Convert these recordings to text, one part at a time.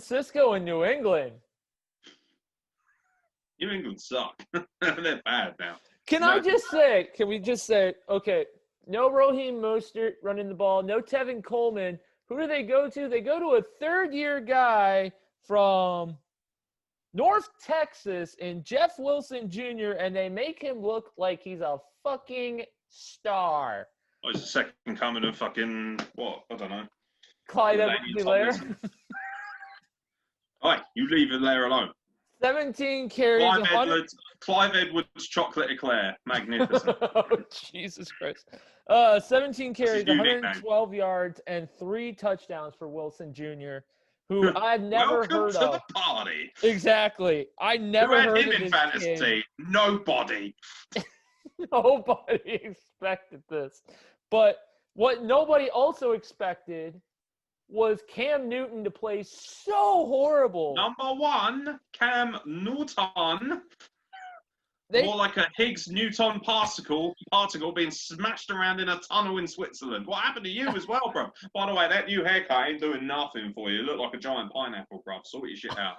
Francisco and New England. New England suck. They're bad now. Can we just say, okay, no Raheem Mostert running the ball, no Tevin Coleman. Who do they go to? They go to a third-year guy from North Texas in Jeff Wilson Jr., and they make him look like he's a fucking star. Oh, he's the second coming of fucking, what? I don't know. Clyde Edwards-Helaire. All right, you leave Helaire alone. 17 carries. Clive Edwards chocolate eclair. Magnificent. Oh, Jesus Christ. 17 carries, 112 yards, and 3 touchdowns for Wilson Jr., who I've never heard of. Welcome to the party. Exactly. I never heard of him in fantasy. Kid. Nobody. Nobody expected this. But what nobody also expected was Cam Newton to play so horrible. Number 1, Cam Newton. More like a Higgs-Newton particle being smashed around in a tunnel in Switzerland. What happened to you as well, bro? By the way, that new haircut ain't doing nothing for you. You look like a giant pineapple, bro. Sort your shit out.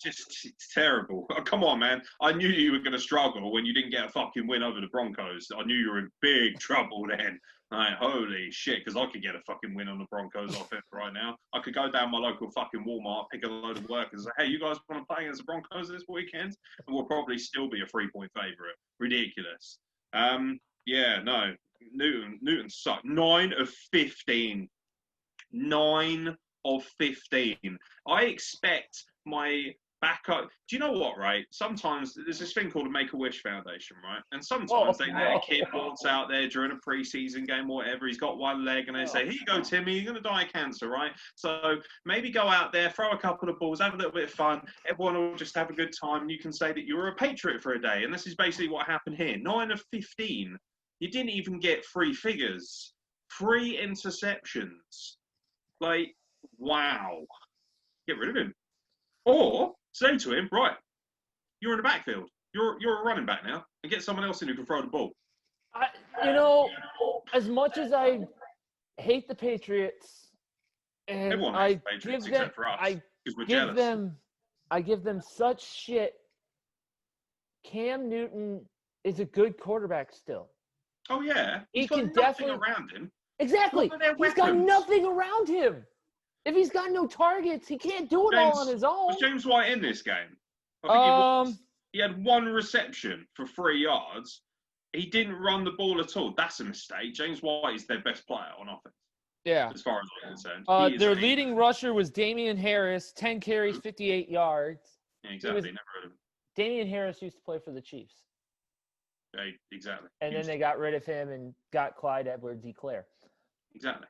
It's terrible. Oh, come on, man. I knew you were going to struggle when you didn't get a fucking win over the Broncos. I knew you were in big trouble then. Like, holy shit, because I could get a fucking win on the Broncos offense right now. I could go down my local fucking Walmart, pick a load of workers and say, hey, you guys want to play against the Broncos this weekend? And we'll probably still be a 3-point favourite. Ridiculous. Newton sucked. 9 of 15. 9 of 15. I expect my backup. Do you know what, right? Sometimes there's this thing called a Make-A-Wish Foundation, right? And sometimes they let a kid waltz out there during a preseason game or whatever. He's got one leg and they say, here you go, Timmy, you're going to die of cancer, right? So maybe go out there, throw a couple of balls, have a little bit of fun. Everyone will just have a good time. And you can say that you were a Patriot for a day. And this is basically what happened here. 9 of 15. You didn't even get 3 figures. 3 interceptions. Like, wow. Get rid of him. Or say to him, right, you're in the backfield. You're a running back now, and get someone else in who can throw the ball. As much as I hate the Patriots, and everyone hates the Patriots except for us, because we're jealous. I give them such shit. Cam Newton is a good quarterback still. Oh yeah, He's got nothing around him. Exactly, he's got nothing around him. If he's got no targets, he can't do it all on his own. Was James White in this game? I think he had 1 reception for 3 yards. He didn't run the ball at all. That's a mistake. James White is their best player on offense. Yeah. As far as I'm concerned. Their leading rusher was Damian Harris, 10 carries, 58 yards. Yeah, exactly. Never heard of him. Damian Harris used to play for the Chiefs. Yeah, exactly. And then they got rid of him and got Clyde Edwards-Helaire. Exactly.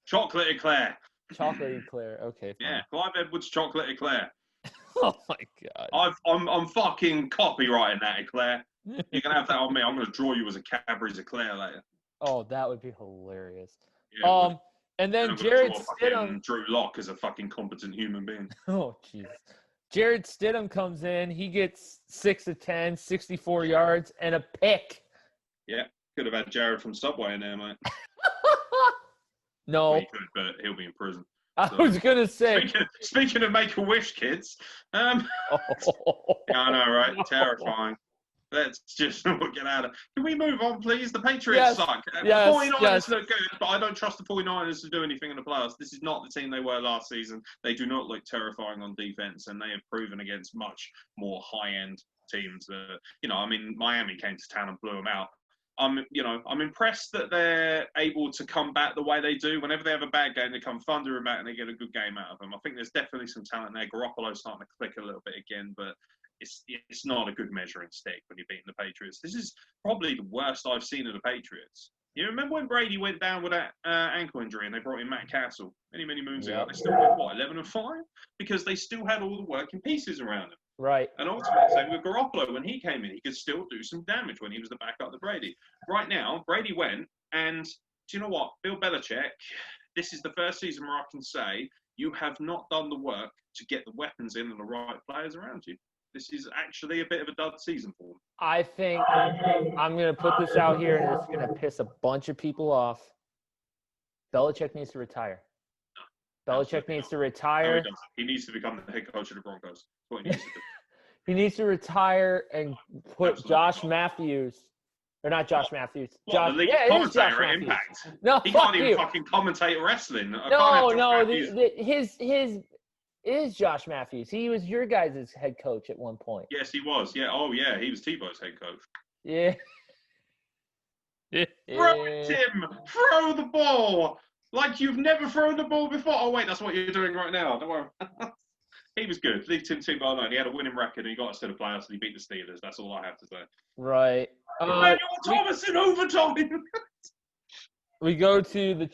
Chocolate eclair. Chocolate eclair. Okay. Fine. Yeah, Clive Edwards chocolate eclair. Oh my God. I'm fucking copywriting that eclair. You're gonna have that on me. I'm gonna draw you as a Cadbury's eclair later. Oh, that would be hilarious. Yeah, and then Jared Stidham. Drew Lock as a fucking competent human being. Oh jeez. Jared Stidham comes in. He gets 6 of 10, 64 yards, and a pick. Yeah, could have had Jared from Subway in there, mate. No. Well, he could, but he'll be in prison. I was going to say. Speaking of Make-A-Wish kids. Yeah, I know, right? Terrifying. Let's just get out of it. Can we move on, please? The Patriots suck. The 49ers look good, but I don't trust the 49ers to do anything in the playoffs. This is not the team they were last season. They do not look terrifying on defense, and they have proven against much more high-end teams. Miami came to town and blew them out. I'm impressed that they're able to come back the way they do. Whenever they have a bad game, they come thundering back and they get a good game out of them. I think there's definitely some talent there. Garoppolo's starting to click a little bit again, but it's not a good measuring stick when you're beating the Patriots. This is probably the worst I've seen of the Patriots. You remember when Brady went down with that ankle injury and they brought in Matt Castle many moons ago? They still went, 11-5? Because they still had all the working pieces around them. Right. And ultimately, same with Garoppolo. When he came in, he could still do some damage when he was the backup to Brady. Right now, Brady went, and do you know what? Bill Belichick, this is the first season where I can say you have not done the work to get the weapons in and the right players around you. This is actually a bit of a dud season for them. I think I'm going to put this out here, and it's going to piss a bunch of people off. Belichick needs to retire. Belichick needs to No, retire. he doesn't. He needs to become the head coach of the Broncos. That's what he needs to do. He needs to retire and put Josh Matthews, or not Josh Matthews. What, the lead commentator at Impact? No, he can't even fucking commentate wrestling. His is Josh Matthews. He was your guys' head coach at one point. Yes, he was. Yeah. Oh, yeah. He was Tebow's head coach. Yeah. Throw it, Tim. Throw the ball like you've never thrown the ball before. Oh wait, that's what you're doing right now. Don't worry. He was good. Leave Tim Tebow alone. He had a winning record and he got us to the playoffs and he beat the Steelers. That's all I have to say. Right. Emmanuel Thomas in overtime. We go to the